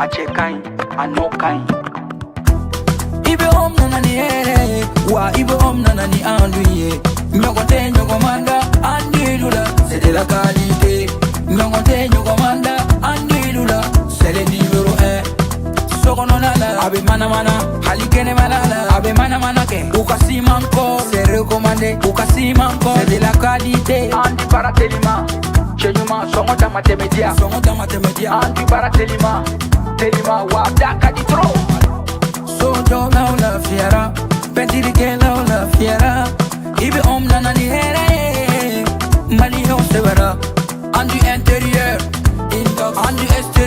a cɛ kaɲi a nɔ kaɲi. I bɛ homme nana ni hɛrɛ ye wa I bɛ homme nana ni an dun ye. Ɲɔgɔn tɛ ɲɔgɔn man da an dilu la c'est de la qualité. Ɲɔgɔn tɛ ɲɔgɔn man da an dilu la c'est le numéro 1. Sokɔnɔna la a bɛ manamana hali kɛnɛmana la a bɛ manamana kɛ. U ka siman kɔ c'est recommandé u ka siman kɔ c'est de la qualité. An di baara telima cɛ ɲuman sɔngɔ dama tɛmɛ diya. Sɔngɔ dama tɛmɛ diya. An di baara telima telima wa da ka di trop. Sojɔlaw lafiyara pɛntirikɛlaw lafiyara I bɛ homme nana ni hɛrɛ ye maliyɛnw sɛbɛra. An du intérieur an du extérieur